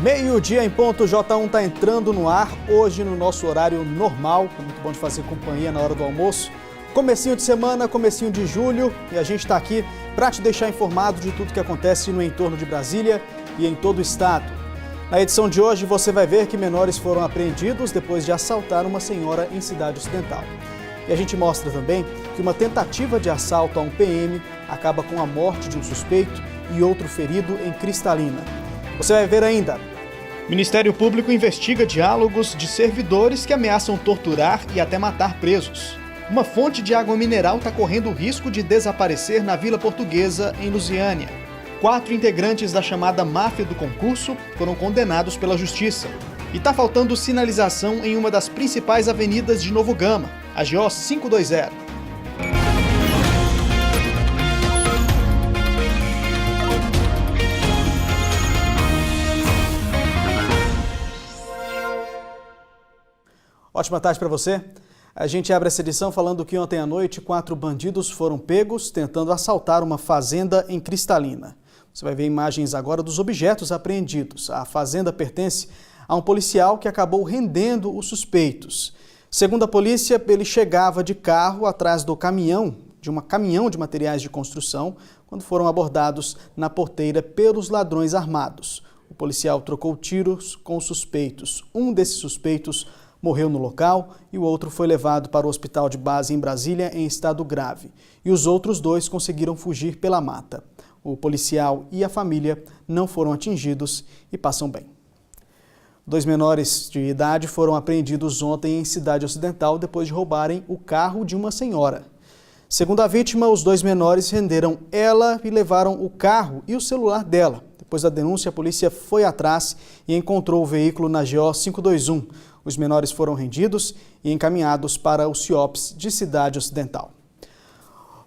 Meio-dia em ponto, J1 está entrando no ar, hoje no nosso horário normal. É muito bom de fazer companhia na hora do almoço. Comecinho de semana, comecinho de julho, e a gente está aqui para te deixar informado de tudo que acontece no entorno de Brasília e em todo o estado. Na edição de hoje você vai ver que menores foram apreendidos depois de assaltar uma senhora em Cidade Ocidental. E a gente mostra também que uma tentativa de assalto a um PM acaba com a morte de um suspeito e outro ferido em Cristalina. Você vai ver ainda. Ministério Público investiga diálogos de servidores que ameaçam torturar e até matar presos. Uma fonte de água mineral está correndo o risco de desaparecer na Vila Portuguesa, em Lusiânia. 4 integrantes da chamada máfia do concurso foram condenados pela Justiça. E está faltando sinalização em uma das principais avenidas de Novo Gama, a GO 520. Ótima tarde para você. A gente abre essa edição falando que ontem à noite 4 bandidos foram pegos tentando assaltar uma fazenda em Cristalina. Você vai ver imagens agora dos objetos apreendidos. A fazenda pertence a um policial que acabou rendendo os suspeitos. Segundo a polícia, ele chegava de carro atrás do caminhão de materiais de construção, quando foram abordados na porteira pelos ladrões armados. O policial trocou tiros com os suspeitos. Um desses suspeitos morreu no local e o outro foi levado para o hospital de base em Brasília em estado grave. E os outros 2 conseguiram fugir pela mata. O policial e a família não foram atingidos e passam bem. 2 menores de idade foram apreendidos ontem em Cidade Ocidental depois de roubarem o carro de uma senhora. Segundo a vítima, os 2 menores renderam ela e levaram o carro e o celular dela. Depois da denúncia, a polícia foi atrás e encontrou o veículo na GO 521. Os menores foram rendidos e encaminhados para o CIOPS de Cidade Ocidental.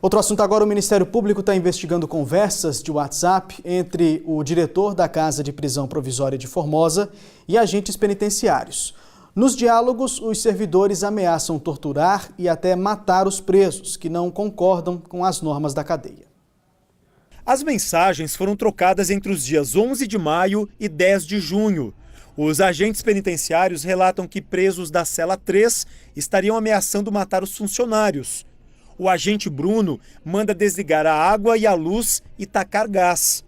Outro assunto agora, o Ministério Público está investigando conversas de WhatsApp entre o diretor da Casa de Prisão Provisória de Formosa e agentes penitenciários. Nos diálogos, os servidores ameaçam torturar e até matar os presos que não concordam com as normas da cadeia. As mensagens foram trocadas entre os dias 11 de maio e 10 de junho. Os agentes penitenciários relatam que presos da cela 3 estariam ameaçando matar os funcionários. O agente Bruno manda desligar a água e a luz e tacar gás.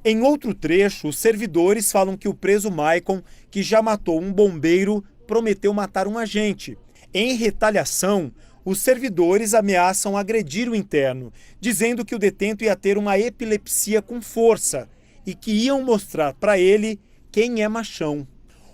Em outro trecho, os servidores falam que o preso Maicon, que já matou um bombeiro, prometeu matar um agente. Em retaliação, os servidores ameaçam agredir o interno, dizendo que o detento ia ter uma epilepsia com força e que iam mostrar para ele quem é machão.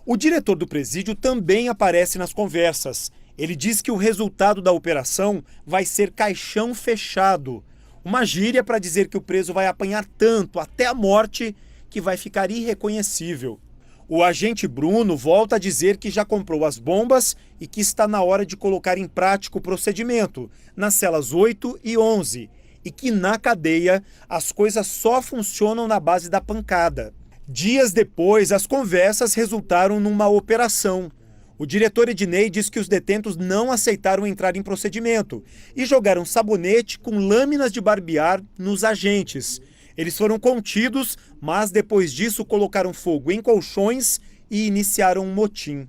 O diretor do presídio também aparece nas conversas. Ele diz que o resultado da operação vai ser caixão fechado. Uma gíria para dizer que o preso vai apanhar tanto, até a morte, que vai ficar irreconhecível. O agente Bruno volta a dizer que já comprou as bombas e que está na hora de colocar em prática o procedimento, nas celas 8 e 11, e que na cadeia as coisas só funcionam na base da pancada. Dias depois, as conversas resultaram numa operação. O diretor Ednei diz que os detentos não aceitaram entrar em procedimento e jogaram sabonete com lâminas de barbear nos agentes. Eles foram contidos, mas depois disso colocaram fogo em colchões e iniciaram um motim.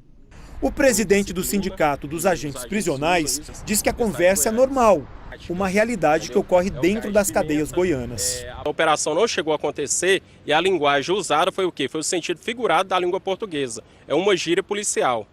O presidente do Sindicato dos Agentes Prisionais diz que a conversa é normal, uma realidade que ocorre dentro das cadeias goianas. A operação não chegou a acontecer e a linguagem usada foi o quê? Foi o sentido figurado da língua portuguesa. É uma gíria policial.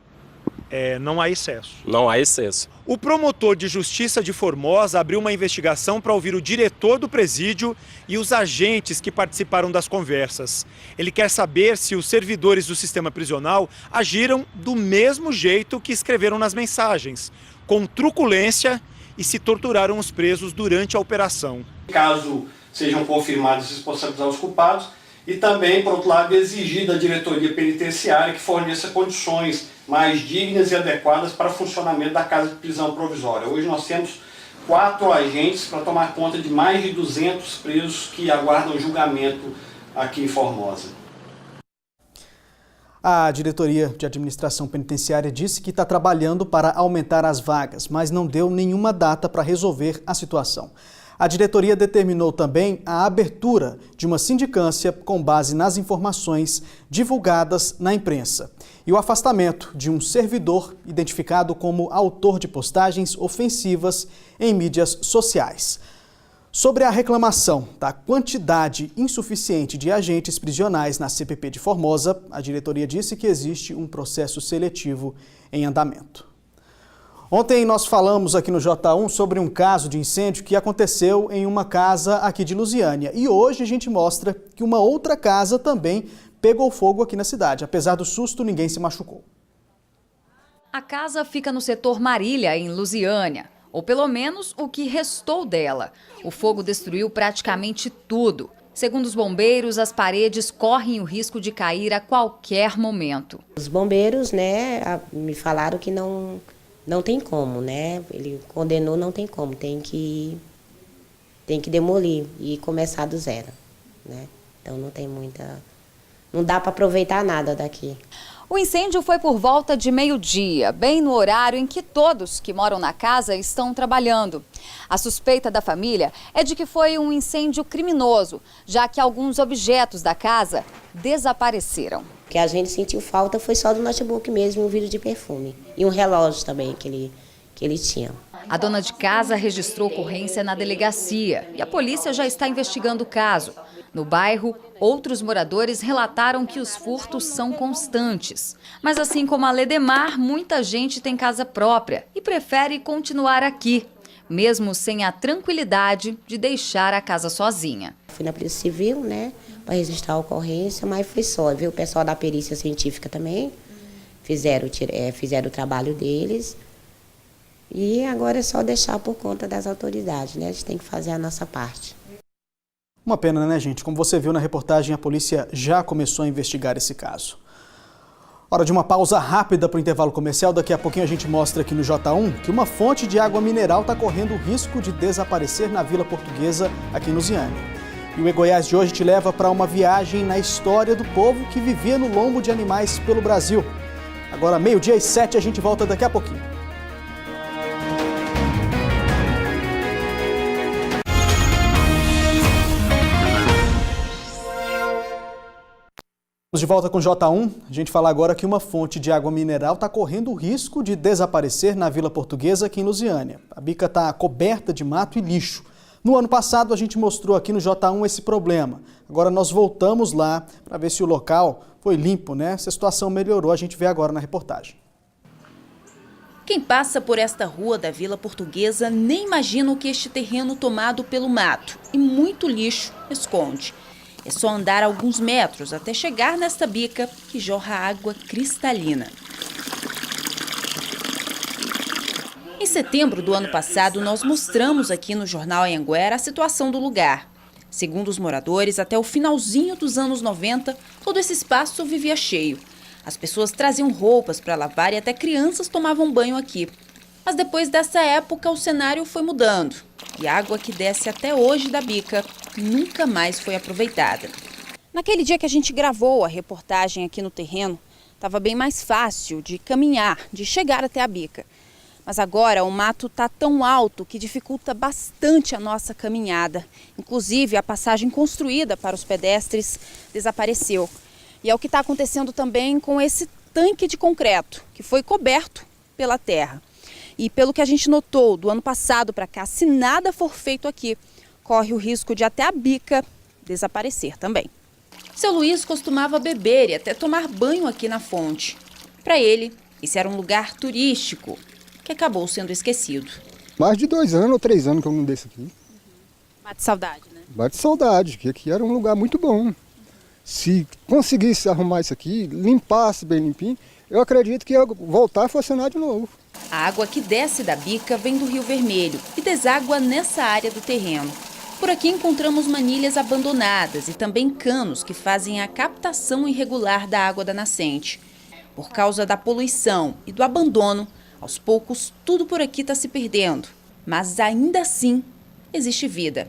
Não há excesso. Não há excesso. O promotor de justiça de Formosa abriu uma investigação para ouvir o diretor do presídio e os agentes que participaram das conversas. Ele quer saber se os servidores do sistema prisional agiram do mesmo jeito que escreveram nas mensagens, com truculência, e se torturaram os presos durante a operação. Caso sejam confirmados, responsabilizar os culpados e também, por outro lado, exigir da diretoria penitenciária que forneça condições mais dignas e adequadas para o funcionamento da Casa de Prisão Provisória. Hoje nós temos 4 agentes para tomar conta de mais de 200 presos que aguardam julgamento aqui em Formosa. A Diretoria de Administração Penitenciária disse que está trabalhando para aumentar as vagas, mas não deu nenhuma data para resolver a situação. A diretoria determinou também a abertura de uma sindicância com base nas informações divulgadas na imprensa e o afastamento de um servidor identificado como autor de postagens ofensivas em mídias sociais. Sobre a reclamação da quantidade insuficiente de agentes prisionais na CPP de Formosa, a diretoria disse que existe um processo seletivo em andamento. Ontem nós falamos aqui no J1 sobre um caso de incêndio que aconteceu em uma casa aqui de Lusiânia. E hoje a gente mostra que uma outra casa também pegou fogo aqui na cidade. Apesar do susto, ninguém se machucou. A casa fica no setor Marília, em Lusiânia, ou pelo menos o que restou dela. O fogo destruiu praticamente tudo. Segundo os bombeiros, as paredes correm o risco de cair a qualquer momento. Os bombeiros, me falaram que não tem como, né? Ele condenou, não tem como, tem que demolir e começar do zero, né? Então não dá para aproveitar nada daqui. O incêndio foi por volta de meio-dia, bem no horário em que todos que moram na casa estão trabalhando. A suspeita da família é de que foi um incêndio criminoso, já que alguns objetos da casa desapareceram. O que a gente sentiu falta foi só do notebook mesmo, um vidro de perfume e um relógio também que ele tinha. A dona de casa registrou ocorrência na delegacia e a polícia já está investigando o caso. No bairro, outros moradores relataram que os furtos são constantes. Mas assim como a Ledemar, muita gente tem casa própria e prefere continuar aqui, mesmo sem a tranquilidade de deixar a casa sozinha. Fui na Polícia Civil, né, para registrar a ocorrência, mas foi só, viu? O pessoal da perícia científica também fizeram o trabalho deles. E agora é só deixar por conta das autoridades, né? A gente tem que fazer a nossa parte. Uma pena, né, gente? Como você viu na reportagem, a polícia já começou a investigar esse caso. Hora de uma pausa rápida para o intervalo comercial. Daqui a pouquinho a gente mostra aqui no J1 que uma fonte de água mineral está correndo o risco de desaparecer na Vila Portuguesa, aqui em Lusiânia. E o E-Goiás de hoje te leva para uma viagem na história do povo que vivia no lombo de animais pelo Brasil. Agora, 12h07, a gente volta daqui a pouquinho. Vamos de volta com o J1. A gente fala agora que uma fonte de água mineral está correndo o risco de desaparecer na Vila Portuguesa, aqui em Lusiânia. A bica está coberta de mato e lixo. No ano passado, a gente mostrou aqui no J1 esse problema. Agora nós voltamos lá para ver se o local foi limpo, né? Se a situação melhorou, a gente vê agora na reportagem. Quem passa por esta rua da Vila Portuguesa nem imagina o que este terreno tomado pelo mato e muito lixo esconde. É só andar alguns metros até chegar nesta bica que jorra água cristalina. Em setembro do ano passado, nós mostramos aqui no Jornal Anhanguera a situação do lugar. Segundo os moradores, até o finalzinho dos anos 90, todo esse espaço vivia cheio. As pessoas traziam roupas para lavar e até crianças tomavam banho aqui. Mas depois dessa época, o cenário foi mudando. E a água que desce até hoje da bica nunca mais foi aproveitada. Naquele dia que a gente gravou a reportagem aqui no terreno, estava bem mais fácil de caminhar, de chegar até a bica. Mas agora o mato está tão alto que dificulta bastante a nossa caminhada. Inclusive, a passagem construída para os pedestres desapareceu. E é o que está acontecendo também com esse tanque de concreto, que foi coberto pela terra. E pelo que a gente notou do ano passado para cá, se nada for feito aqui, corre o risco de até a bica desaparecer também. Seu Luiz costumava beber e até tomar banho aqui na fonte. Para ele, esse era um lugar turístico que acabou sendo esquecido. Mais de 2 anos ou 3 anos que eu não desço aqui. Bate saudade, né? Bate saudade, que aqui era um lugar muito bom. Se conseguisse arrumar isso aqui, limpasse bem limpinho, eu acredito que ia voltar a funcionar de novo. A água que desce da bica vem do Rio Vermelho e deságua nessa área do terreno. Por aqui encontramos manilhas abandonadas e também canos que fazem a captação irregular da água da nascente. Por causa da poluição e do abandono, aos poucos tudo por aqui está se perdendo. Mas ainda assim existe vida.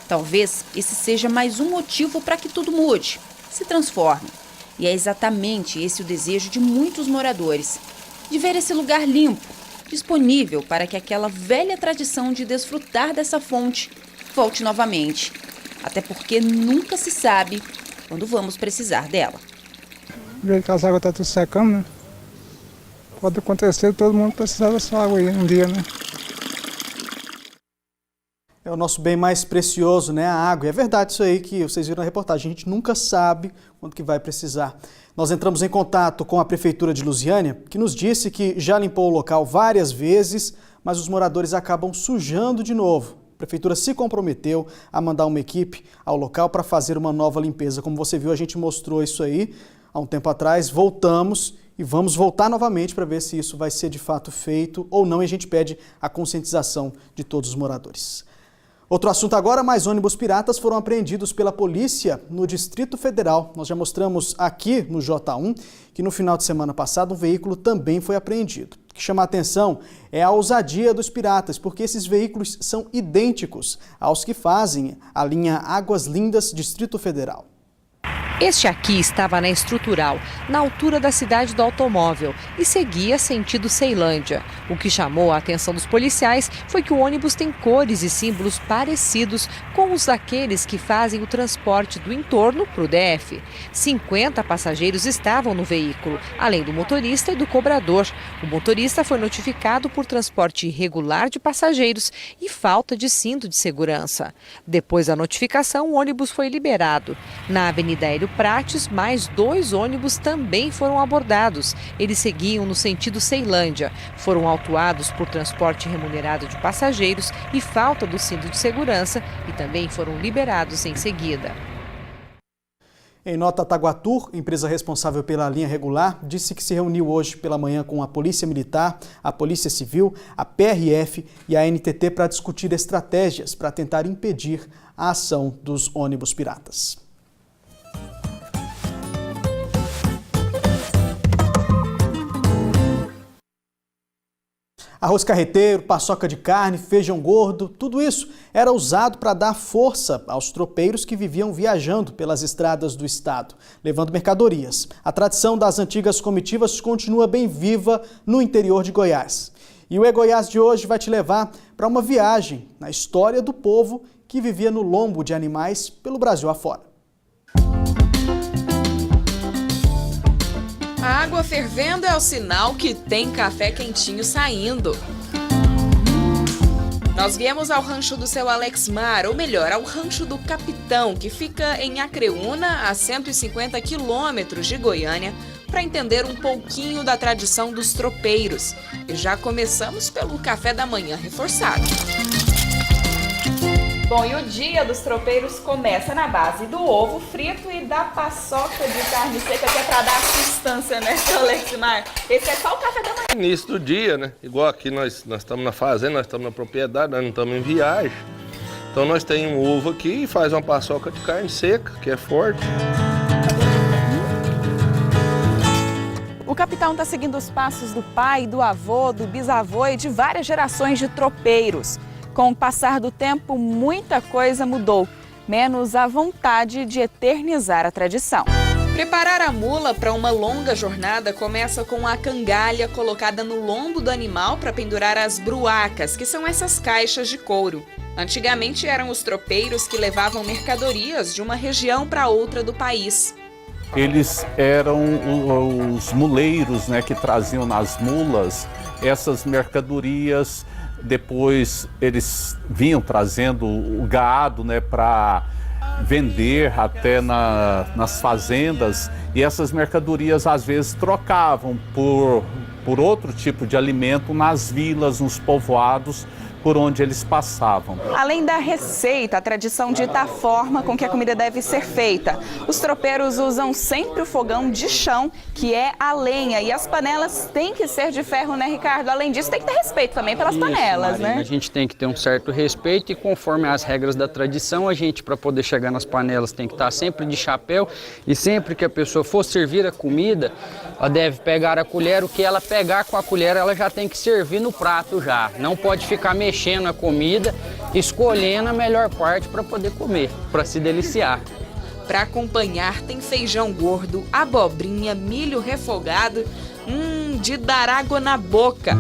Talvez esse seja mais um motivo para que tudo mude, se transforme. E é exatamente esse o desejo de muitos moradores, de ver esse lugar limpo, disponível para que aquela velha tradição de desfrutar dessa fonte volte novamente. Até porque nunca se sabe quando vamos precisar dela. Do jeito que as águas estão tudo secando, né? Pode acontecer, todo mundo precisar dessa água aí um dia, né? É o nosso bem mais precioso, né? A água. E é verdade isso aí que vocês viram na reportagem. A gente nunca sabe quando que vai precisar. Nós entramos em contato com a Prefeitura de Lusiânia, que nos disse que já limpou o local várias vezes, mas os moradores acabam sujando de novo. A Prefeitura se comprometeu a mandar uma equipe ao local para fazer uma nova limpeza. Como você viu, a gente mostrou isso aí há um tempo atrás. Voltamos e vamos voltar novamente para ver se isso vai ser de fato feito ou não. E a gente pede a conscientização de todos os moradores. Outro assunto agora, mais ônibus piratas foram apreendidos pela polícia no Distrito Federal. Nós já mostramos aqui no J1 que no final de semana passado um veículo também foi apreendido. O que chama a atenção é a ousadia dos piratas, porque esses veículos são idênticos aos que fazem a linha Águas Lindas Distrito Federal. Este aqui estava na Estrutural, na altura da cidade do automóvel, e seguia sentido Ceilândia. O que chamou a atenção dos policiais foi que o ônibus tem cores e símbolos parecidos com os daqueles que fazem o transporte do entorno para o DF. 50 passageiros estavam no veículo, além do motorista e do cobrador. O motorista foi notificado por transporte irregular de passageiros e falta de cinto de segurança. Depois da notificação, o ônibus foi liberado. Na Avenida Hélio Prates, mais 2 ônibus também foram abordados. Eles seguiam no sentido Ceilândia. Foram autuados por transporte remunerado de passageiros e falta do cinto de segurança e também foram liberados em seguida. Em nota, a Taguatur, empresa responsável pela linha regular, disse que se reuniu hoje pela manhã com a Polícia Militar, a Polícia Civil, a PRF e a NTT para discutir estratégias para tentar impedir a ação dos ônibus piratas. Arroz carreteiro, paçoca de carne, feijão gordo, tudo isso era usado para dar força aos tropeiros que viviam viajando pelas estradas do estado, levando mercadorias. A tradição das antigas comitivas continua bem viva no interior de Goiás. E o E-Goiás de hoje vai te levar para uma viagem na história do povo que vivia no lombo de animais pelo Brasil afora. A água fervendo é o sinal que tem café quentinho saindo. Nós viemos ao rancho do seu Alexmar, ou melhor, ao rancho do Capitão, que fica em Acreúna, a 150 quilômetros de Goiânia, para entender um pouquinho da tradição dos tropeiros. E já começamos pelo café da manhã reforçado. Bom, e o dia dos tropeiros começa na base do ovo frito e da paçoca de carne seca, que é para dar sustância, né, seu Alexmar? Esse é só o café da manhã. Início do dia, né? Igual aqui nós estamos na fazenda, nós estamos na propriedade, nós não estamos em viagem. Então nós temos um ovo aqui e faz uma paçoca de carne seca, que é forte. O Capitão está seguindo os passos do pai, do avô, do bisavô e de várias gerações de tropeiros. Com o passar do tempo, muita coisa mudou, menos a vontade de eternizar a tradição. Preparar a mula para uma longa jornada começa com a cangalha colocada no lombo do animal para pendurar as bruacas, que são essas caixas de couro. Antigamente eram os tropeiros que levavam mercadorias de uma região para outra do país. Eles eram os muleiros, né, que traziam nas mulas essas mercadorias. Depois eles vinham trazendo o gado, né, para vender até nas fazendas, e essas mercadorias às vezes trocavam por outro tipo de alimento nas vilas, nos povoados por onde eles passavam. Além da receita, a tradição dita a forma com que a comida deve ser feita. Os tropeiros usam sempre o fogão de chão, que é a lenha, e as panelas têm que ser de ferro, né, Ricardo? Além disso, tem que ter respeito também pelas panelas, Marina, né? A gente tem que ter um certo respeito e conforme as regras da tradição, a gente, para poder chegar nas panelas, tem que estar sempre de chapéu, e sempre que a pessoa for servir a comida, ela deve pegar a colher, o que ela pegar com a colher, ela já tem que servir no prato já. Não pode ficar mexendo a comida, escolhendo a melhor parte para poder comer, para se deliciar. Para acompanhar tem feijão gordo, abobrinha, milho refogado, de dar água na boca.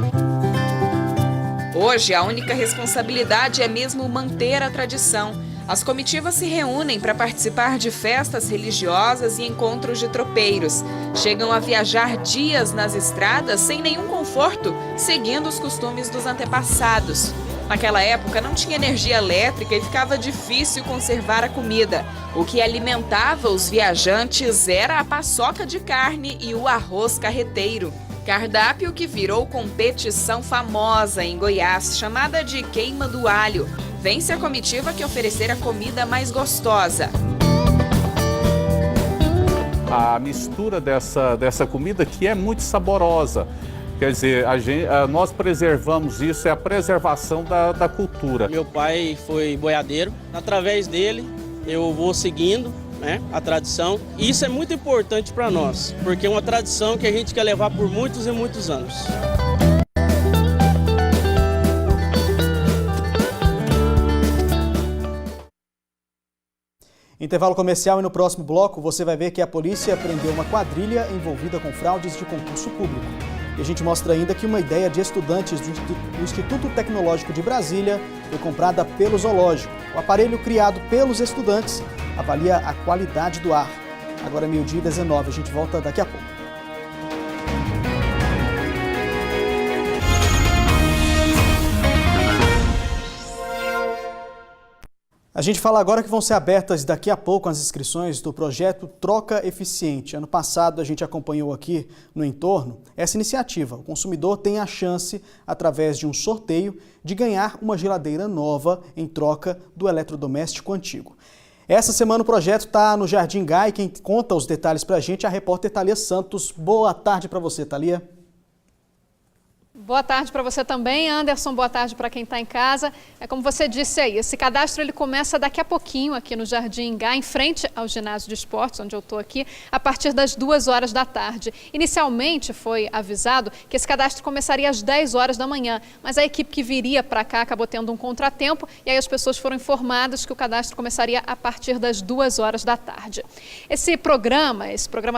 Hoje, a única responsabilidade é mesmo manter a tradição. As comitivas se reúnem para participar de festas religiosas e encontros de tropeiros. Chegam a viajar dias nas estradas sem nenhum conforto, seguindo os costumes dos antepassados. Naquela época não tinha energia elétrica e ficava difícil conservar a comida. O que alimentava os viajantes era a paçoca de carne e o arroz carreteiro. Cardápio que virou competição famosa em Goiás, chamada de Queima do Alho. Vence a comitiva que oferecer a comida mais gostosa. A mistura dessa comida que é muito saborosa. Quer dizer, nós preservamos isso, é a preservação da cultura. Meu pai foi boiadeiro, através dele eu vou seguindo, né, a tradição. E isso é muito importante para nós, porque é uma tradição que a gente quer levar por muitos e muitos anos. Intervalo comercial e no próximo bloco você vai ver que a polícia prendeu uma quadrilha envolvida com fraudes de concurso público. E a gente mostra ainda que uma ideia de estudantes do Instituto Tecnológico de Brasília foi comprada pelo zoológico. O aparelho criado pelos estudantes avalia a qualidade do ar. Agora é 12h19, a gente volta daqui a pouco. A gente fala agora que vão ser abertas daqui a pouco as inscrições do projeto Troca Eficiente. Ano passado a gente acompanhou aqui no entorno essa iniciativa. O consumidor tem a chance, através de um sorteio, de ganhar uma geladeira nova em troca do eletrodoméstico antigo. Essa semana o projeto está no Jardim Gai. Quem conta os detalhes para a gente é a repórter Thalia Santos. Boa tarde para você, Thalia. Boa tarde para você também, Anderson. Boa tarde para quem está em casa. É como você disse aí, esse cadastro ele começa daqui a pouquinho aqui no Jardim Gá, em frente ao ginásio de esportes, onde eu estou aqui, a partir das 2h da tarde. Inicialmente foi avisado que esse cadastro começaria às 10h da manhã, mas a equipe que viria para cá acabou tendo um contratempo e aí as pessoas foram informadas que o cadastro começaria a partir das 2h da tarde. Esse programa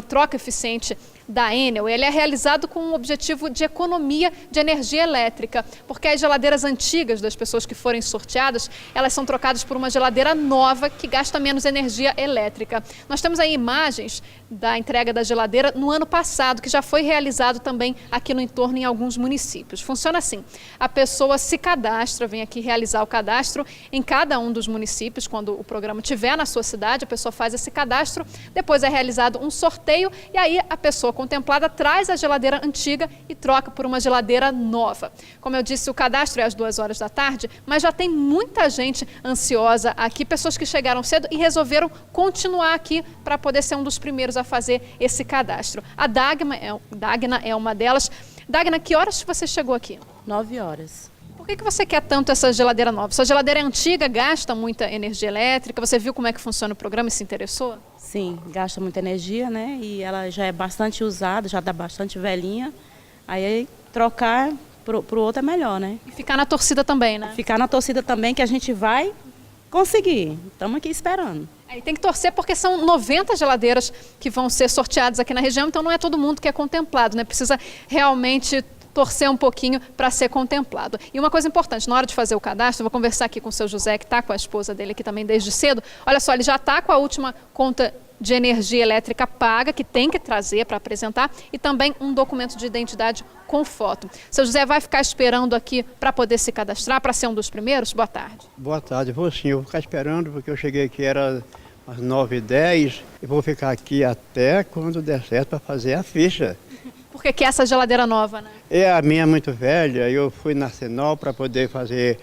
Troca Eficiente da Enel, ele é realizado com um objetivo de economia de energia elétrica, porque as geladeiras antigas das pessoas que forem sorteadas, elas são trocadas por uma geladeira nova que gasta menos energia elétrica. Nós temos aí imagens da entrega da geladeira no ano passado, que já foi realizado também aqui no entorno em alguns municípios. Funciona assim, a pessoa se cadastra, vem aqui realizar o cadastro em cada um dos municípios, quando o programa estiver na sua cidade, a pessoa faz esse cadastro, depois é realizado um sorteio e aí a pessoa contemplada traz a geladeira antiga e troca por uma geladeira nova. Como eu disse, o cadastro é às 2h da tarde, mas já tem muita gente ansiosa aqui, pessoas que chegaram cedo e resolveram continuar aqui para poder ser um dos primeiros a fazer esse cadastro. A Dagna é uma delas. Dagna, que horas você chegou aqui? 9h. Por que você quer tanto essa geladeira nova? Sua geladeira é antiga, gasta muita energia elétrica, você viu como é que funciona o programa e se interessou? Sim, gasta muita energia, né? E ela já é bastante usada, já está bastante velhinha. Aí trocar pro outro é melhor, né? E ficar na torcida também, né? Ficar na torcida também, que a gente vai conseguir. Estamos aqui esperando. Aí tem que torcer porque são 90 geladeiras que vão ser sorteadas aqui na região, então não é todo mundo que é contemplado, né? Precisa realmente torcer um pouquinho para ser contemplado. E uma coisa importante, na hora de fazer o cadastro, eu vou conversar aqui com o seu José, que está com a esposa dele aqui também desde cedo. Olha só, ele já está com a última conta de energia elétrica paga, que tem que trazer para apresentar, e também um documento de identidade com foto. Seu José vai ficar esperando aqui para poder se cadastrar, para ser um dos primeiros? Boa tarde. Boa tarde, vou sim, eu vou ficar esperando, porque eu cheguei aqui, era às 9h10, e vou ficar aqui até quando der certo para fazer a ficha. Porque que é essa geladeira nova, né? A minha é muito velha, eu fui na Senol para poder fazer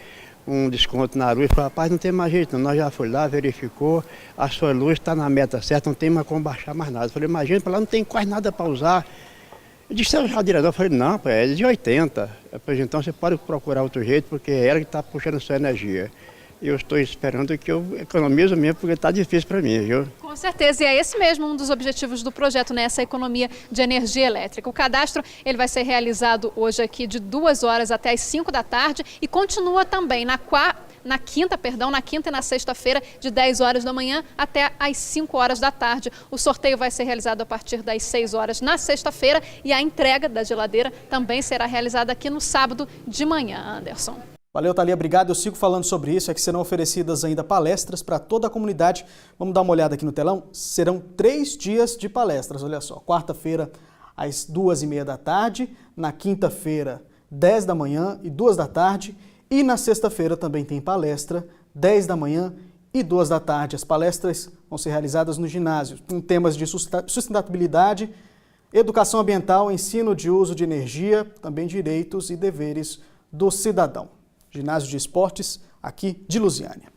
um desconto na luz. Falei, rapaz, não tem mais jeito não. Nós já fui lá, verificou, a sua luz está na meta certa, não tem mais como baixar mais nada. Eu falei, imagina, para lá não tem quase nada para usar. Eu disse, é o diretor. Eu falei, não, é de 80. Eu falei, então você pode procurar outro jeito, porque é ela que está puxando sua energia. E eu estou esperando que eu economizo mesmo, porque está difícil para mim, viu? Com certeza, e é esse mesmo um dos objetivos do projeto, né? Essa economia de energia elétrica. O cadastro ele vai ser realizado hoje aqui de 2h até as 5 da tarde e continua também na quinta e na sexta-feira, de 10 horas da manhã até às 5 horas da tarde. O sorteio vai ser realizado a partir das 6 horas na sexta-feira e a entrega da geladeira também será realizada aqui no sábado de manhã, Anderson. Valeu, Thalia, obrigado. Eu sigo falando sobre isso, é que serão oferecidas ainda palestras para toda a comunidade. Vamos dar uma olhada aqui no telão? Serão 3 dias de palestras, olha só. Quarta-feira, às 2h30 da tarde, na quinta-feira, 10 da manhã e 2 da tarde, e na sexta-feira também tem palestra, 10 da manhã e 2 da tarde. As palestras vão ser realizadas no ginásio, com temas de sustentabilidade, educação ambiental, ensino de uso de energia, também direitos e deveres do cidadão. Ginásio de Esportes, aqui de Lusiânia.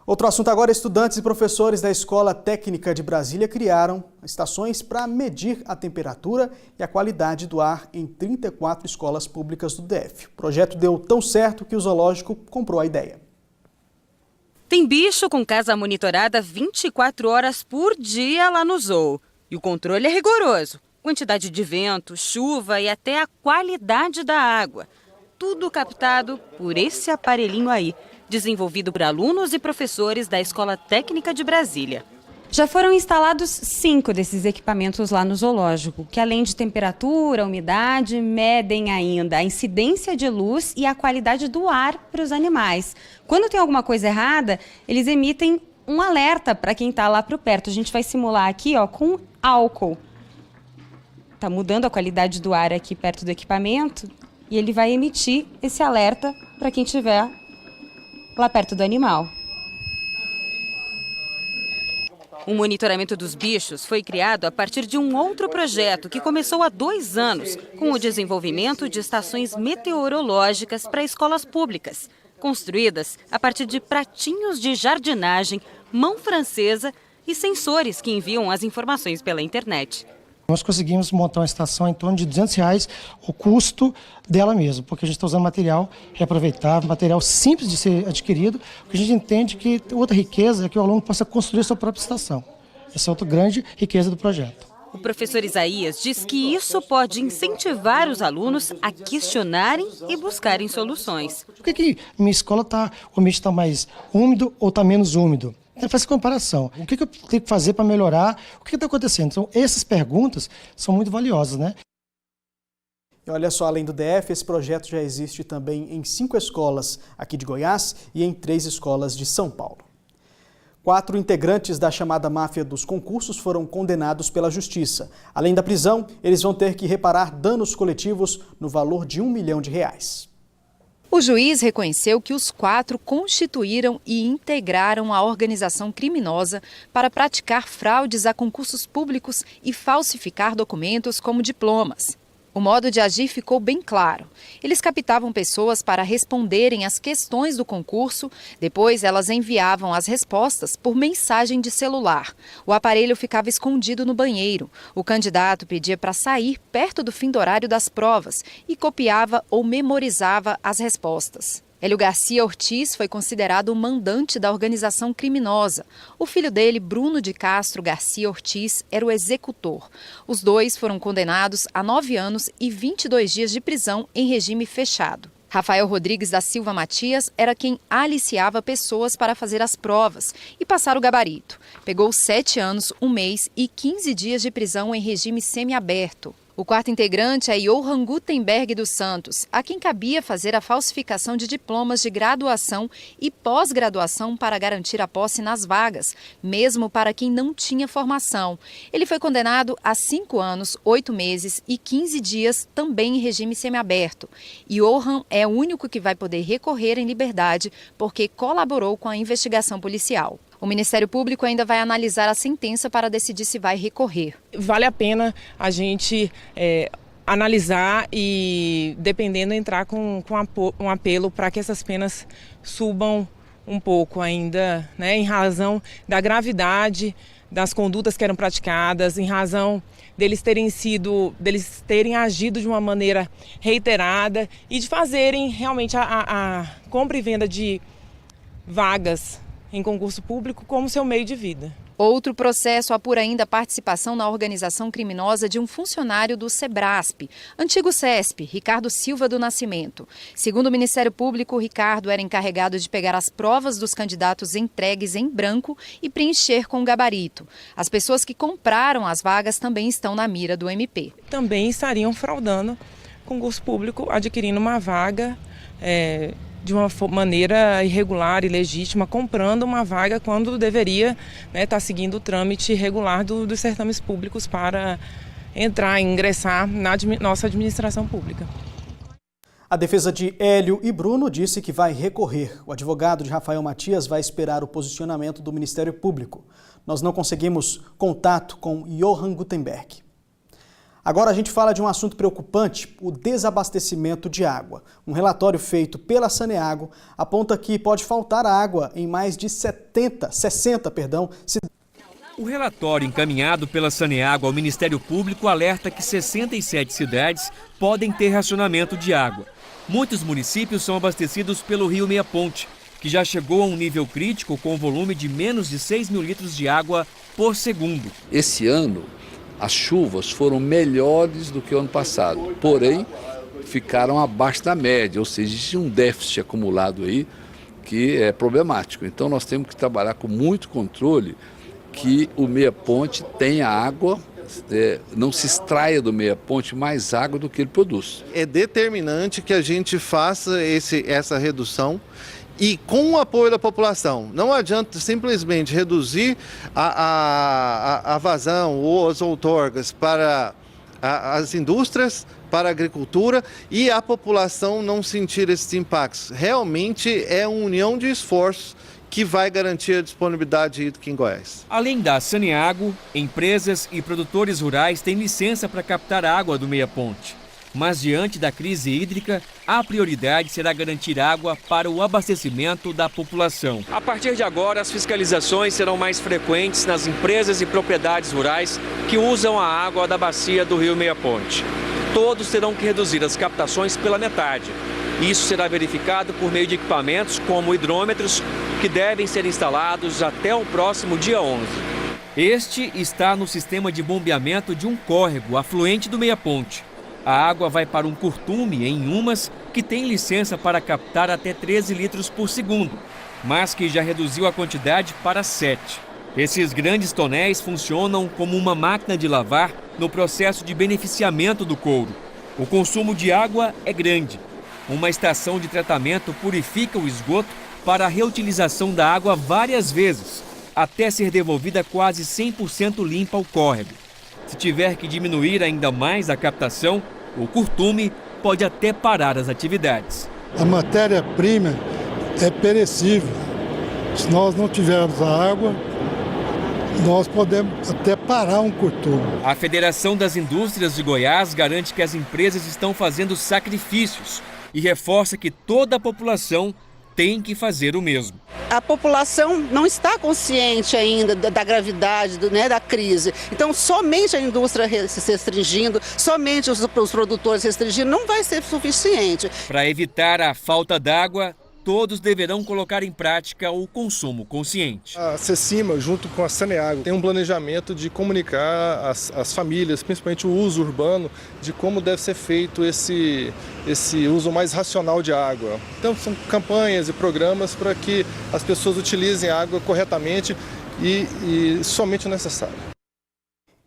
Outro assunto agora, estudantes e professores da Escola Técnica de Brasília criaram estações para medir a temperatura e a qualidade do ar em 34 escolas públicas do DF. O projeto deu tão certo que o zoológico comprou a ideia. Tem bicho com casa monitorada 24 horas por dia lá no zoo. E o controle é rigoroso. Quantidade de vento, chuva e até a qualidade da água. Tudo captado por esse aparelhinho aí, desenvolvido por alunos e professores da Escola Técnica de Brasília. Já foram instalados 5 desses equipamentos lá no zoológico, que além de temperatura, umidade, medem ainda a incidência de luz e a qualidade do ar para os animais. Quando tem alguma coisa errada, eles emitem um alerta para quem está lá por perto. A gente vai simular aqui, ó, com álcool. Está mudando a qualidade do ar aqui perto do equipamento e ele vai emitir esse alerta para quem estiver lá perto do animal. O monitoramento dos bichos foi criado a partir de um outro projeto que começou há 2 anos, com o desenvolvimento de estações meteorológicas para escolas públicas, construídas a partir de pratinhos de jardinagem, mão francesa e sensores que enviam as informações pela internet. Nós conseguimos montar uma estação em torno de R$200 o custo dela mesmo, porque a gente está usando material reaproveitável, material simples de ser adquirido, porque a gente entende que outra riqueza é que o aluno possa construir a sua própria estação. Essa é outra grande riqueza do projeto. O professor Isaías diz que isso pode incentivar os alunos a questionarem e buscarem soluções. Por que minha escola o ambiente está mais úmido ou está menos úmido? Ele faz comparação. O que eu tenho que fazer para melhorar? O que está acontecendo? Então, essas perguntas são muito valiosas, né? E olha só, além do DF, esse projeto já existe também em 5 escolas aqui de Goiás e em 3 escolas de São Paulo. 4 integrantes da chamada máfia dos concursos foram condenados pela Justiça. Além da prisão, eles vão ter que reparar danos coletivos no valor de R$1 milhão. O juiz reconheceu que os 4 constituíram e integraram a organização criminosa para praticar fraudes a concursos públicos e falsificar documentos como diplomas. O modo de agir ficou bem claro. Eles captavam pessoas para responderem às questões do concurso, depois elas enviavam as respostas por mensagem de celular. O aparelho ficava escondido no banheiro. O candidato pedia para sair perto do fim do horário das provas e copiava ou memorizava as respostas. Hélio Garcia Ortiz foi considerado o mandante da organização criminosa. O filho dele, Bruno de Castro Garcia Ortiz, era o executor. Os 2 foram condenados a 9 anos e 22 dias de prisão em regime fechado. Rafael Rodrigues da Silva Matias era quem aliciava pessoas para fazer as provas e passar o gabarito. Pegou 7 anos, 1 mês e 15 dias de prisão em regime semiaberto. O 4º integrante é Johan Gutenberg dos Santos, a quem cabia fazer a falsificação de diplomas de graduação e pós-graduação para garantir a posse nas vagas, mesmo para quem não tinha formação. Ele foi condenado a 5 anos, 8 meses e 15 dias, também em regime semiaberto. E Johan é o único que vai poder recorrer em liberdade porque colaborou com a investigação policial. O Ministério Público ainda vai analisar a sentença para decidir se vai recorrer. Vale a pena a gente analisar e, dependendo, entrar com um apelo para que essas penas subam um pouco ainda, né, em razão da gravidade das condutas que eram praticadas, em razão deles terem agido de uma maneira reiterada e de fazerem realmente a compra e venda de vagas em concurso público como seu meio de vida. Outro processo apura ainda a participação na organização criminosa de um funcionário do Sebrasp, antigo CESP, Ricardo Silva do Nascimento. Segundo o Ministério Público, Ricardo era encarregado de pegar as provas dos candidatos entregues em branco e preencher com gabarito. As pessoas que compraram as vagas também estão na mira do MP. Também estariam fraudando concurso público, adquirindo uma vaga de uma maneira irregular e ilegítima, comprando uma vaga quando deveria estar seguindo o trâmite regular dos certames públicos para ingressar na nossa administração pública. A defesa de Hélio e Bruno disse que vai recorrer. O advogado de Rafael Matias vai esperar o posicionamento do Ministério Público. Nós não conseguimos contato com Johann Gutenberg. Agora a gente fala de um assunto preocupante, o desabastecimento de água. Um relatório feito pela Saneago aponta que pode faltar água em mais de 60 cidades. O relatório encaminhado pela Saneago ao Ministério Público alerta que 67 cidades podem ter racionamento de água. Muitos municípios são abastecidos pelo rio Meia Ponte, que já chegou a um nível crítico com volume de menos de 6 mil litros de água por segundo. Esse ano, as chuvas foram melhores do que o ano passado, porém ficaram abaixo da média, ou seja, existe um déficit acumulado aí que é problemático. Então nós temos que trabalhar com muito controle que o Meia Ponte tenha água, não se extraia do Meia Ponte mais água do que ele produz. É determinante que a gente faça essa redução e com o apoio da população. Não adianta simplesmente reduzir a vazão ou as outorgas para as indústrias, para a agricultura e a população não sentir esses impactos. Realmente é uma união de esforços que vai garantir a disponibilidade hídrica em Goiás. Além da Saneago, empresas e produtores rurais têm licença para captar água do Meia Ponte. Mas diante da crise hídrica, a prioridade será garantir água para o abastecimento da população. A partir de agora, as fiscalizações serão mais frequentes nas empresas e propriedades rurais que usam a água da bacia do rio Meia Ponte. Todos terão que reduzir as captações pela metade. Isso será verificado por meio de equipamentos como hidrômetros, que devem ser instalados até o próximo dia 11. Este está no sistema de bombeamento de um córrego afluente do Meia Ponte. A água vai para um curtume em Umas, que tem licença para captar até 13 litros por segundo, mas que já reduziu a quantidade para 7. Esses grandes tonéis funcionam como uma máquina de lavar no processo de beneficiamento do couro. O consumo de água é grande. Uma estação de tratamento purifica o esgoto para a reutilização da água várias vezes, até ser devolvida quase 100% limpa ao córrego. Se tiver que diminuir ainda mais a captação, o curtume pode até parar as atividades. A matéria-prima é perecível. Se nós não tivermos a água, nós podemos até parar um curtume. A Federação das Indústrias de Goiás garante que as empresas estão fazendo sacrifícios e reforça que toda a população tem que fazer o mesmo. A população não está consciente ainda da gravidade da crise. Então, somente a indústria se restringindo, somente os produtores restringindo, não vai ser suficiente. Para evitar a falta d'água, todos deverão colocar em prática o consumo consciente. A CECIMA, junto com a Saneago, tem um planejamento de comunicar às famílias, principalmente o uso urbano, de como deve ser feito esse uso mais racional de água. Então são campanhas e programas para que as pessoas utilizem a água corretamente e somente o necessário.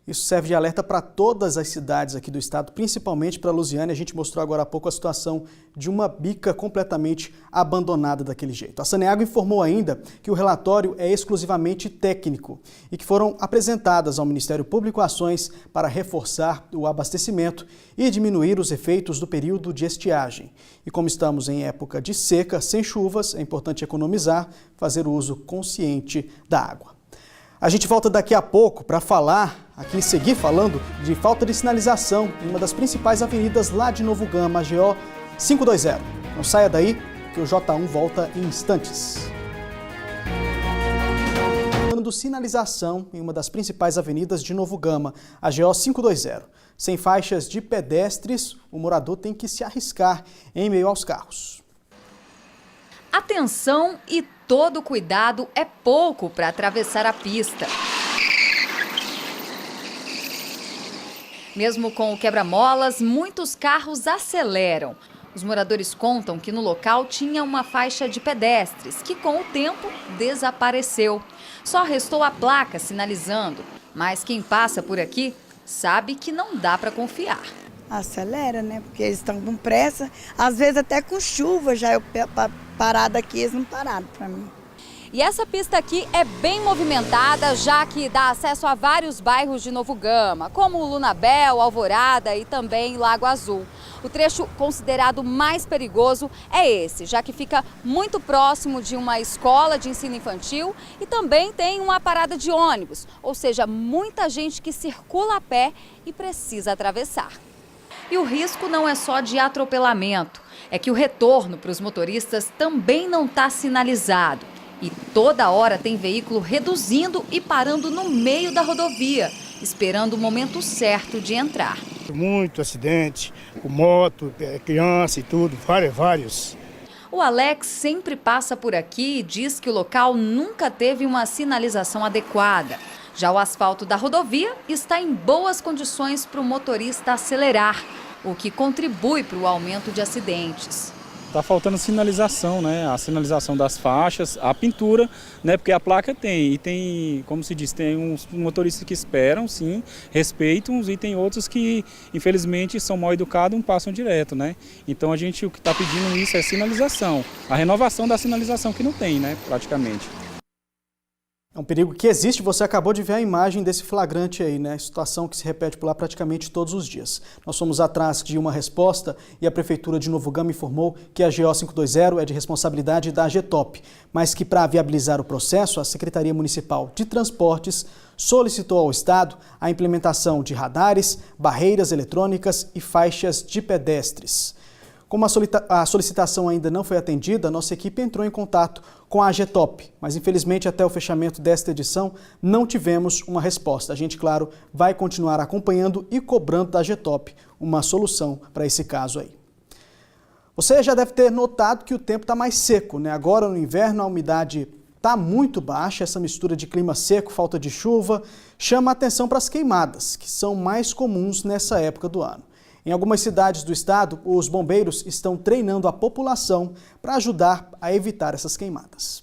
Isso serve de alerta para todas as cidades aqui do estado, principalmente para Lusiânia. A gente mostrou agora há pouco a situação de uma bica completamente abandonada daquele jeito. A Saneago informou ainda que o relatório é exclusivamente técnico e que foram apresentadas ao Ministério Público ações para reforçar o abastecimento e diminuir os efeitos do período de estiagem. E como estamos em época de seca, sem chuvas, é importante economizar, fazer o uso consciente da água. A gente volta daqui a pouco para seguir falando de falta de sinalização em uma das principais avenidas lá de Novo Gama, a GO 520. Não saia daí, que o J1 volta em instantes. Falando de sinalização em uma das principais avenidas de Novo Gama, a GO 520. Sem faixas de pedestres, o morador tem que se arriscar em meio aos carros. Atenção e todo cuidado é pouco para atravessar a pista. Mesmo com o quebra-molas, muitos carros aceleram. Os moradores contam que no local tinha uma faixa de pedestres, que com o tempo desapareceu. Só restou a placa sinalizando, mas quem passa por aqui sabe que não dá para confiar. Acelera, né? Porque eles estão com pressa, às vezes até com chuva, já eu parado aqui, eles não pararam para mim. E essa pista aqui é bem movimentada, já que dá acesso a vários bairros de Novo Gama, como Lunabel, Alvorada e também Lago Azul. O trecho considerado mais perigoso é esse, já que fica muito próximo de uma escola de ensino infantil e também tem uma parada de ônibus, ou seja, muita gente que circula a pé e precisa atravessar. E o risco não é só de atropelamento, é que o retorno para os motoristas também não está sinalizado. E toda hora tem veículo reduzindo e parando no meio da rodovia, esperando o momento certo de entrar. Muito acidente, com moto, criança e tudo, vários. O Alex sempre passa por aqui e diz que o local nunca teve uma sinalização adequada. Já o asfalto da rodovia está em boas condições para o motorista acelerar, o que contribui para o aumento de acidentes. Está faltando sinalização, né? A sinalização das faixas, a pintura, né? Porque a placa tem, e tem, como se diz, tem uns motoristas que esperam, sim, respeitam, e tem outros que, infelizmente, são mal educados e passam direto, né? Então a gente, o que está pedindo isso é sinalização, a renovação da sinalização que não tem, né? Praticamente. É um perigo que existe, você acabou de ver a imagem desse flagrante aí, né? Situação que se repete por lá praticamente todos os dias. Nós fomos atrás de uma resposta e a Prefeitura de Novo Gama informou que a GO 520 é de responsabilidade da AGETOP, mas que para viabilizar o processo, a Secretaria Municipal de Transportes solicitou ao Estado a implementação de radares, barreiras eletrônicas e faixas de pedestres. Como a solicitação ainda não foi atendida, nossa equipe entrou em contato com a AGETOP, mas infelizmente até o fechamento desta edição não tivemos uma resposta. A gente, claro, vai continuar acompanhando e cobrando da AGETOP uma solução para esse caso aí. Você já deve ter notado que o tempo está mais seco, né? Agora no inverno a umidade está muito baixa, essa mistura de clima seco, falta de chuva, chama a atenção para as queimadas, que são mais comuns nessa época do ano. Em algumas cidades do estado, os bombeiros estão treinando a população para ajudar a evitar essas queimadas.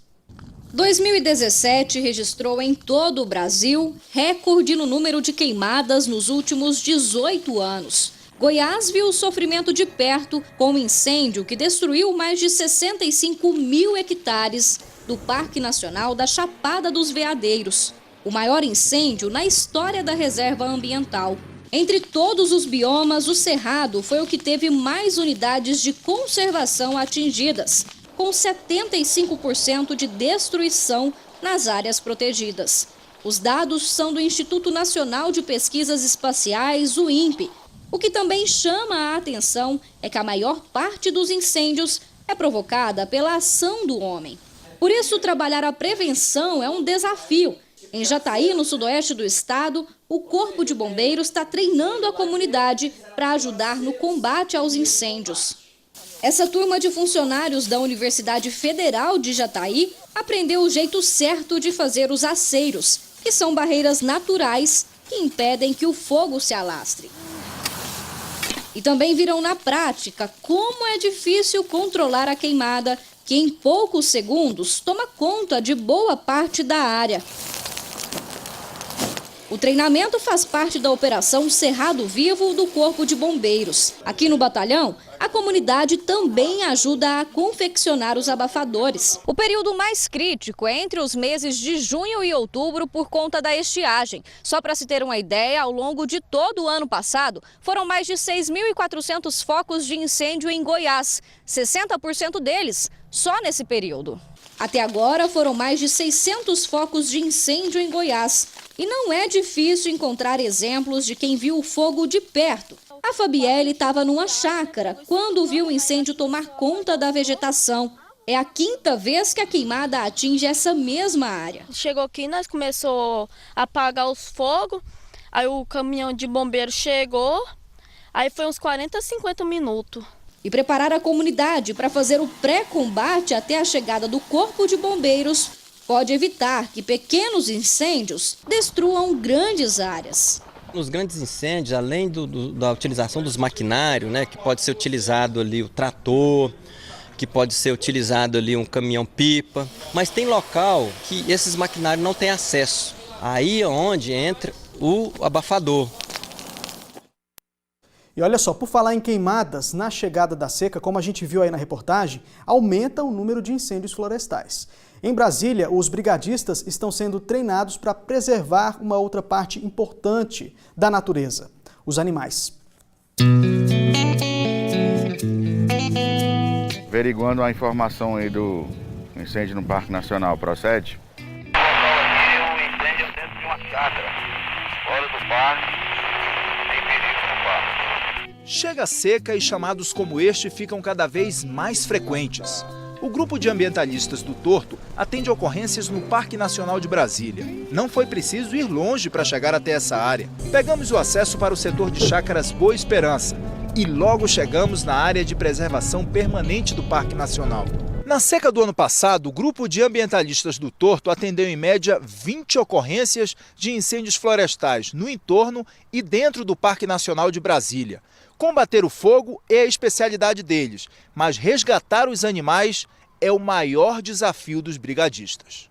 2017 registrou em todo o Brasil recorde no número de queimadas nos últimos 18 anos. Goiás viu o sofrimento de perto com um incêndio que destruiu mais de 65 mil hectares do Parque Nacional da Chapada dos Veadeiros, o maior incêndio na história da reserva ambiental. Entre todos os biomas, o Cerrado foi o que teve mais unidades de conservação atingidas, com 75% de destruição nas áreas protegidas. Os dados são do Instituto Nacional de Pesquisas Espaciais, o INPE. O que também chama a atenção é que a maior parte dos incêndios é provocada pela ação do homem. Por isso, trabalhar a prevenção é um desafio. Em Jataí, no sudoeste do estado, o Corpo de Bombeiros está treinando a comunidade para ajudar no combate aos incêndios. Essa turma de funcionários da Universidade Federal de Jataí aprendeu o jeito certo de fazer os aceiros, que são barreiras naturais que impedem que o fogo se alastre. E também viram na prática como é difícil controlar a queimada, que em poucos segundos toma conta de boa parte da área. O treinamento faz parte da Operação Cerrado Vivo do Corpo de Bombeiros. Aqui no batalhão, a comunidade também ajuda a confeccionar os abafadores. O período mais crítico é entre os meses de junho e outubro por conta da estiagem. Só para se ter uma ideia, ao longo de todo o ano passado, foram mais de 6.400 focos de incêndio em Goiás, 60% deles só nesse período. Até agora foram mais de 600 focos de incêndio em Goiás. E não é difícil encontrar exemplos de quem viu o fogo de perto. A Fabielle estava numa chácara quando viu o incêndio tomar conta da vegetação. É a 5ª vez que a queimada atinge essa mesma área. Chegou aqui, nós começamos a apagar os fogos, aí o caminhão de bombeiro chegou, aí foi uns 40, 50 minutos. E preparar a comunidade para fazer o pré-combate até a chegada do Corpo de Bombeiros pode evitar que pequenos incêndios destruam grandes áreas. Nos grandes incêndios, além da utilização dos maquinários, né, que pode ser utilizado ali o trator, que pode ser utilizado ali um caminhão-pipa, mas tem local que esses maquinários não têm acesso. Aí é onde entra o abafador. E olha só, por falar em queimadas, na chegada da seca, como a gente viu aí na reportagem, aumenta o número de incêndios florestais. Em Brasília, os brigadistas estão sendo treinados para preservar uma outra parte importante da natureza, os animais. Averiguando a informação aí do incêndio no Parque Nacional, procede? Um incêndio dentro de uma chácara, fora do parque, tem perigo no parque. Chega a seca e chamados como este ficam cada vez mais frequentes. O grupo de ambientalistas do Torto atende ocorrências no Parque Nacional de Brasília. Não foi preciso ir longe para chegar até essa área. Pegamos o acesso para o setor de chácaras Boa Esperança e logo chegamos na área de preservação permanente do Parque Nacional. Na seca do ano passado, o grupo de ambientalistas do Torto atendeu em média 20 ocorrências de incêndios florestais no entorno e dentro do Parque Nacional de Brasília. Combater o fogo é a especialidade deles, mas resgatar os animais é o maior desafio dos brigadistas.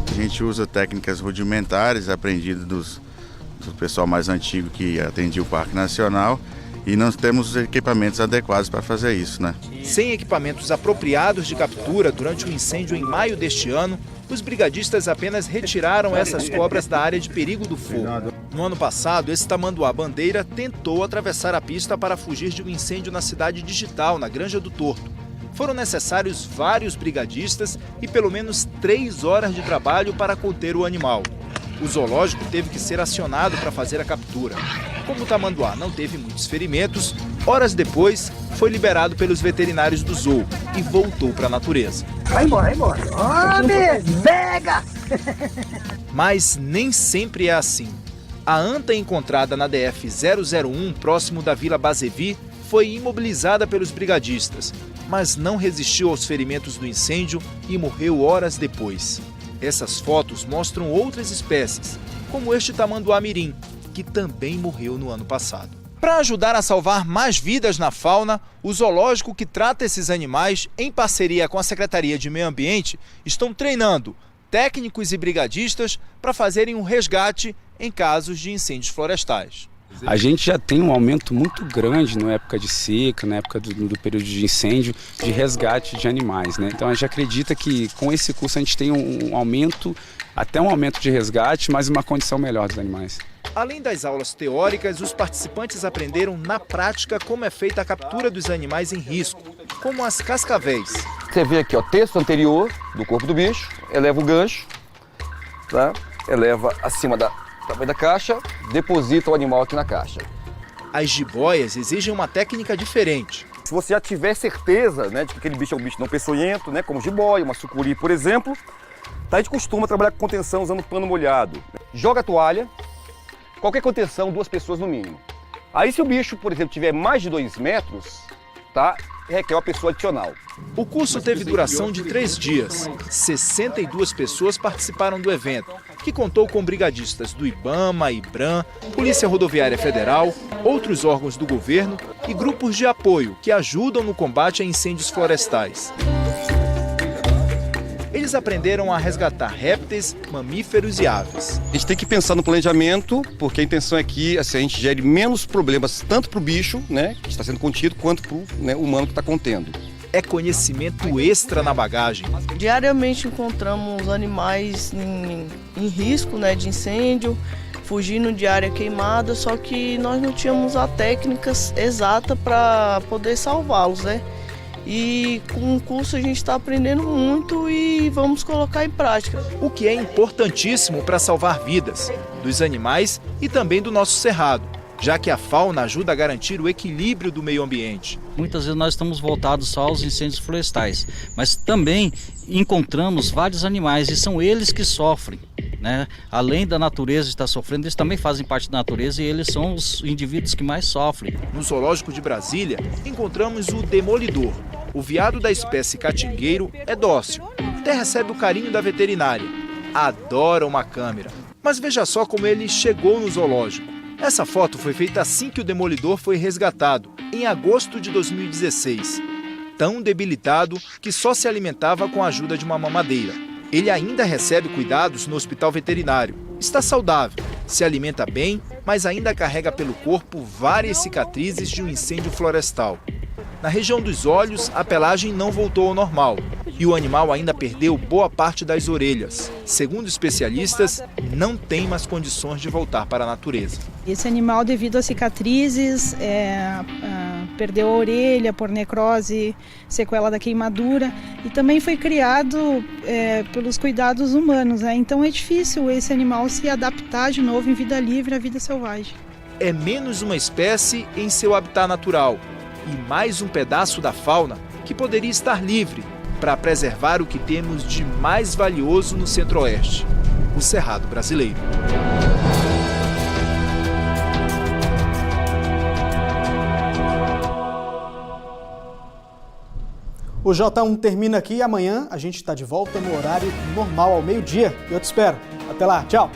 A gente usa técnicas rudimentares aprendidas do pessoal mais antigo que atendia o Parque Nacional e não temos os equipamentos adequados para fazer isso, né? Sem equipamentos apropriados de captura durante o incêndio em maio deste ano, os brigadistas apenas retiraram essas cobras da área de perigo do fogo. No ano passado, esse tamanduá bandeira tentou atravessar a pista para fugir de um incêndio na cidade digital, na Granja do Torto. Foram necessários vários brigadistas e pelo menos 3 horas de trabalho para conter o animal. O zoológico teve que ser acionado para fazer a captura. Como o tamanduá não teve muitos ferimentos, horas depois foi liberado pelos veterinários do zoo e voltou para a natureza. Vai embora, vai embora. Homem, pega! Mas nem sempre é assim. A anta encontrada na DF-001, próximo da Vila Basevi, foi imobilizada pelos brigadistas, mas não resistiu aos ferimentos do incêndio e morreu horas depois. Essas fotos mostram outras espécies, como este tamanduá mirim, que também morreu no ano passado. Para ajudar a salvar mais vidas na fauna, o zoológico que trata esses animais, em parceria com a Secretaria de Meio Ambiente, estão treinando técnicos e brigadistas para fazerem um resgate em casos de incêndios florestais. A gente já tem um aumento muito grande na época de seca, na época do período de incêndio, de resgate de animais, né? Então a gente acredita que com esse curso a gente tem um aumento, até um aumento de resgate, mas uma condição melhor dos animais. Além das aulas teóricas, os participantes aprenderam na prática como é feita a captura dos animais em risco, como as cascavéis. Você vê aqui, ó, texto anterior do corpo do bicho, eleva o gancho, tá? Eleva acima da caixa, deposita o animal aqui na caixa. As jiboias exigem uma técnica diferente. Se você já tiver certeza, né, de que aquele bicho é um bicho não peçonhento, né, como jiboia, uma sucuri, por exemplo, tá, a gente costuma trabalhar com contenção usando pano molhado. Joga a toalha, qualquer contenção, 2 pessoas no mínimo. Aí se o bicho, por exemplo, tiver mais de 2 metros, tá, requer uma pessoa adicional. O curso teve duração de 3 dias. 62 pessoas participaram do evento, que contou com brigadistas do IBAMA, IBRAM, Polícia Rodoviária Federal, outros órgãos do governo e grupos de apoio que ajudam no combate a incêndios florestais. Eles aprenderam a resgatar répteis, mamíferos e aves. A gente tem que pensar no planejamento, porque a intenção é que assim, a gente gere menos problemas tanto para o bicho, né, que está sendo contido, quanto para o, né, humano que está contendo. É conhecimento extra na bagagem. Diariamente encontramos animais em risco, né, de incêndio, fugindo de área queimada, só que nós não tínhamos a técnica exata para poder salvá-los, né? E com o curso a gente está aprendendo muito e vamos colocar em prática. O que é importantíssimo para salvar vidas, dos animais e também do nosso cerrado, já que a fauna ajuda a garantir o equilíbrio do meio ambiente. Muitas vezes nós estamos voltados só aos incêndios florestais, mas também encontramos vários animais e são eles que sofrem, né? Além da natureza estar sofrendo, eles também fazem parte da natureza e eles são os indivíduos que mais sofrem. No Zoológico de Brasília, encontramos o demolidor. O veado da espécie catingueiro é dócil, até recebe o carinho da veterinária, adora uma câmera. Mas veja só como ele chegou no zoológico. Essa foto foi feita assim que o Demolidor foi resgatado, em agosto de 2016. Tão debilitado que só se alimentava com a ajuda de uma mamadeira. Ele ainda recebe cuidados no hospital veterinário. Está saudável, se alimenta bem, mas ainda carrega pelo corpo várias cicatrizes de um incêndio florestal. Na região dos olhos, a pelagem não voltou ao normal e o animal ainda perdeu boa parte das orelhas. Segundo especialistas, não tem mais condições de voltar para a natureza. Esse animal, devido às cicatrizes, perdeu a orelha por necrose, sequela da queimadura, e também foi criado pelos cuidados humanos, né? Então é difícil esse animal se adaptar de novo em vida livre à vida selvagem. É menos uma espécie em seu habitat natural e mais um pedaço da fauna que poderia estar livre para preservar o que temos de mais valioso no Centro-Oeste, o Cerrado brasileiro. O J1 termina aqui e amanhã a gente está de volta no horário normal ao meio-dia. Eu te espero. Até lá, tchau!